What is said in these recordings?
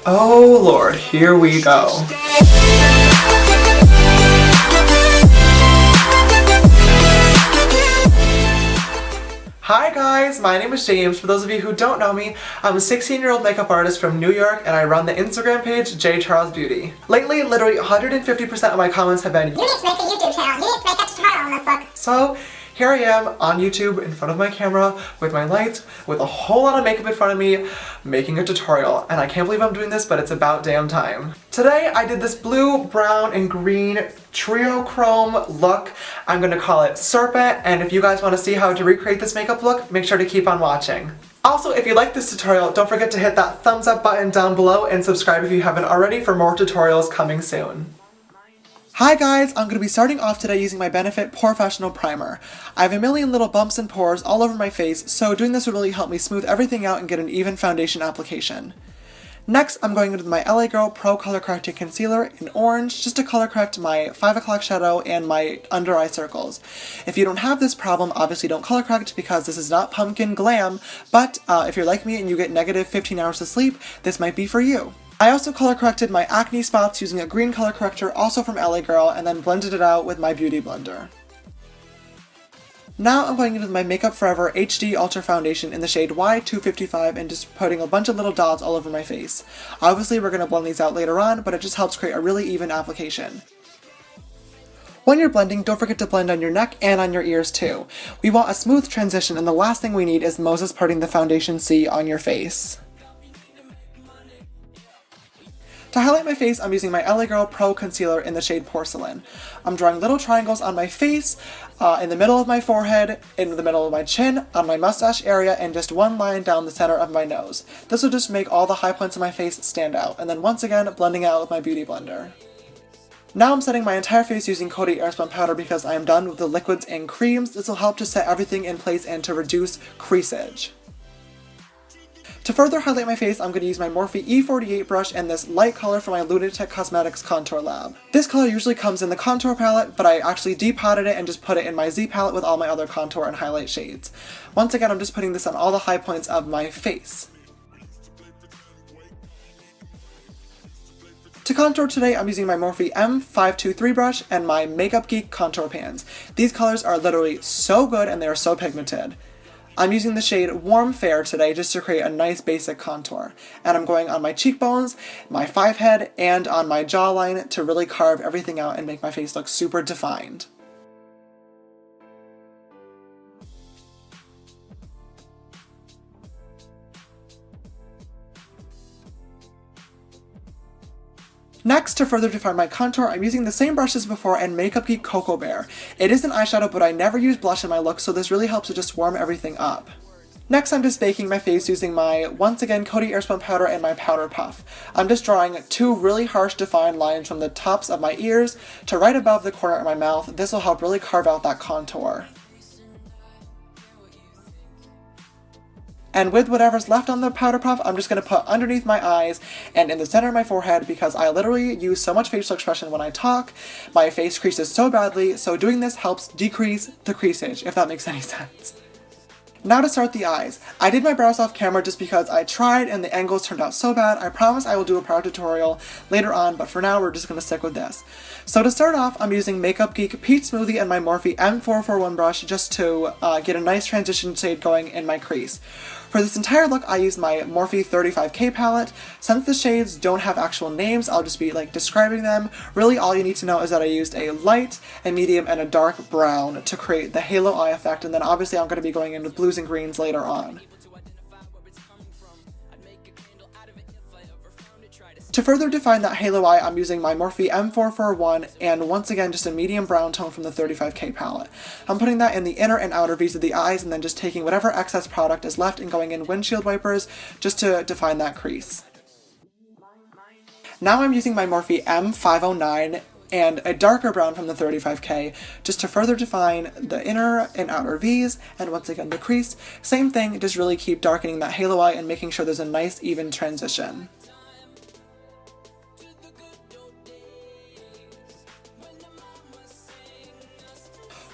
Oh Lord, here we go. Hi guys, my name is James. For those of you who don't know me, I'm a 16-year-old makeup artist from New York and I run the Instagram page JCharlesBeauty. Lately, literally 150% of my comments have been, "You need to make a YouTube channel, you need to make a tutorial on this look." So, here I am on YouTube in front of my camera with my lights, with a whole lot of makeup in front of me, making a tutorial. And I can't believe I'm doing this, but it's about damn time. Today I did this blue, brown, and green trio chrome look. I'm gonna call it Serpent, and if you guys want to see how to recreate this makeup look, make sure to keep on watching. Also, if you like this tutorial, don't forget to hit that thumbs up button down below and subscribe if you haven't already for more tutorials coming soon. Hi guys, I'm going to be starting off today using my Benefit Professional Primer. I have a million little bumps and pores all over my face, so doing this will really help me smooth everything out and get an even foundation application. Next, I'm going into my LA Girl Pro Color Correcting Concealer in orange just to color correct my 5 o'clock shadow and my under eye circles. If you don't have this problem, obviously don't color correct because this is not pumpkin glam, but if you're like me and you get negative 15 hours of sleep, this might be for you. I also color corrected my acne spots using a green color corrector also from LA Girl and then blended it out with my Beauty Blender. Now I'm going into my Makeup Forever HD Ultra Foundation in the shade Y255 and just putting a bunch of little dots all over my face. Obviously we're going to blend these out later on, but it just helps create a really even application. When you're blending, don't forget to blend on your neck and on your ears too. We want a smooth transition and the last thing we need is Moses parting the foundation C on your face. To highlight my face, I'm using my LA Girl Pro Concealer in the shade Porcelain. I'm drawing little triangles on my face, in the middle of my forehead, in the middle of my chin, on my mustache area, and just one line down the center of my nose. This will just make all the high points of my face stand out, and then once again, blending out with my Beauty Blender. Now I'm setting my entire face using Coty Airspun Powder because I am done with the liquids and creams. This will help to set everything in place and to reduce creasage. To further highlight my face, I'm going to use my Morphe E48 brush and this light color from my Lunatic Cosmetics Contour Lab. This color usually comes in the contour palette, but I actually depotted it and just put it in my Z palette with all my other contour and highlight shades. Once again, I'm just putting this on all the high points of my face. To contour today, I'm using my Morphe M523 brush and my Makeup Geek contour pans. These colors are literally so good and they are so pigmented. I'm using the shade Warm Fair today just to create a nice basic contour. And I'm going on my cheekbones, my forehead, and on my jawline to really carve everything out and make my face look super defined. Next, to further define my contour, I'm using the same brush as before and Makeup Geek Cocoa Bear. It is an eyeshadow, but I never use blush in my look, so this really helps to just warm everything up. Next, I'm just baking my face using my, once again, Coty Airspun Powder and my Powder Puff. I'm just drawing two really harsh defined lines from the tops of my ears to right above the corner of my mouth. This will help really carve out that contour. And with whatever's left on the powder puff, I'm just going to put underneath my eyes and in the center of my forehead because I literally use so much facial expression when I talk. My face creases so badly, so doing this helps decrease the creasage, if that makes any sense. Now to start the eyes. I did my brows off camera just because I tried and the angles turned out so bad. I promise I will do a brow tutorial later on, but for now we're just going to stick with this. So to start off, I'm using Makeup Geek Peach Smoothie and my Morphe M441 brush just to get a nice transition shade going in my crease. For this entire look, I used my Morphe 35K palette. Since the shades don't have actual names, I'll just be describing them. Really, all you need to know is that I used a light, a medium, and a dark brown to create the halo eye effect, and then obviously I'm going to be going into blues and greens later on. To further define that halo eye, I'm using my Morphe M441 and once again just a medium brown tone from the 35K palette. I'm putting that in the inner and outer V's of the eyes and then just taking whatever excess product is left and going in windshield wipers just to define that crease. Now I'm using my Morphe M509 and a darker brown from the 35K just to further define the inner and outer V's and once again the crease. Same thing, just really keep darkening that halo eye and making sure there's a nice even transition.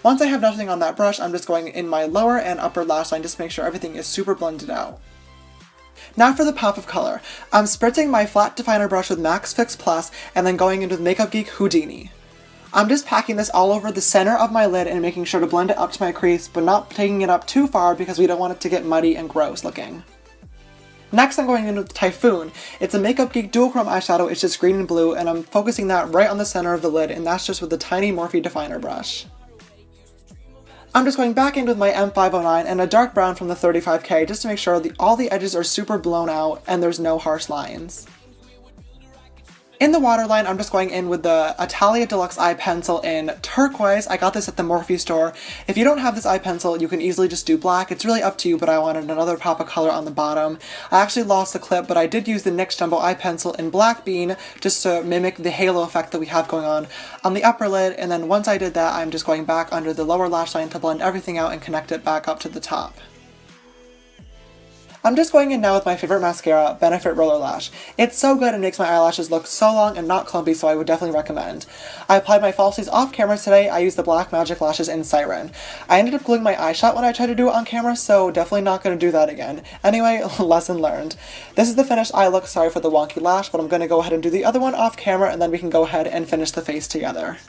Once I have nothing on that brush, I'm just going in my lower and upper lash line just to make sure everything is super blended out. Now for the pop of color. I'm spritzing my flat definer brush with MAC Fix Plus and then going in with Makeup Geek Houdini. I'm just packing this all over the center of my lid and making sure to blend it up to my crease, but not taking it up too far because we don't want it to get muddy and gross looking. Next I'm going in with Typhoon. It's a Makeup Geek dual chrome eyeshadow, it's just green and blue, and I'm focusing that right on the center of the lid, and that's just with the tiny Morphe definer brush. I'm just going back in with my M509 and a dark brown from the 35K just to make sure all the edges are super blown out and there's no harsh lines. In the waterline, I'm just going in with the Italia Deluxe Eye Pencil in turquoise. I got this at the Morphe store. If you don't have this eye pencil, you can easily just do black. It's really up to you, but I wanted another pop of color on the bottom. I actually lost the clip, but I did use the NYX Jumbo Eye Pencil in Black Bean just to mimic the halo effect that we have going on the upper lid, and then once I did that, I'm just going back under the lower lash line to blend everything out and connect it back up to the top. I'm just going in now with my favorite mascara, Benefit Roller Lash. It's so good and makes my eyelashes look so long and not clumpy, so I would definitely recommend. I applied my falsies off camera today. I used the Black Magic Lashes in Siren. I ended up gluing my eye shut when I tried to do it on camera, so definitely not going to do that again. Anyway, lesson learned. This is the finished eye look, sorry for the wonky lash, but I'm going to go ahead and do the other one off camera and then we can go ahead and finish the face together.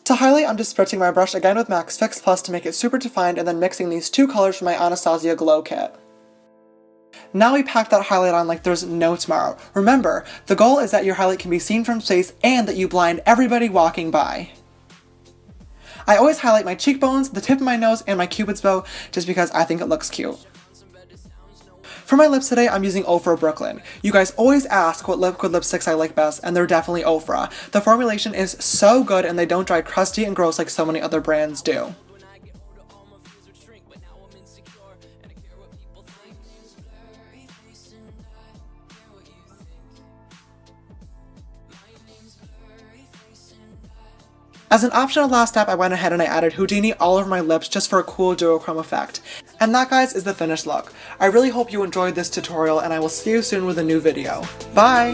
To highlight, I'm just spritzing my brush again with MAC Fix Plus to make it super defined and then mixing these two colors from my Anastasia Glow Kit. Now we pack that highlight on like there's no tomorrow. Remember, the goal is that your highlight can be seen from space and that you blind everybody walking by. I always highlight my cheekbones, the tip of my nose, and my cupid's bow just because I think it looks cute. For my lips today, I'm using Ofra Brooklyn. You guys always ask what liquid lipsticks I like best, and they're definitely Ofra. The formulation is so good and they don't dry crusty and gross like so many other brands do. As an optional last step, I went ahead and I added Houdini all over my lips just for a cool duochrome effect. And that, guys, is the finished look. I really hope you enjoyed this tutorial, and I will see you soon with a new video. Bye!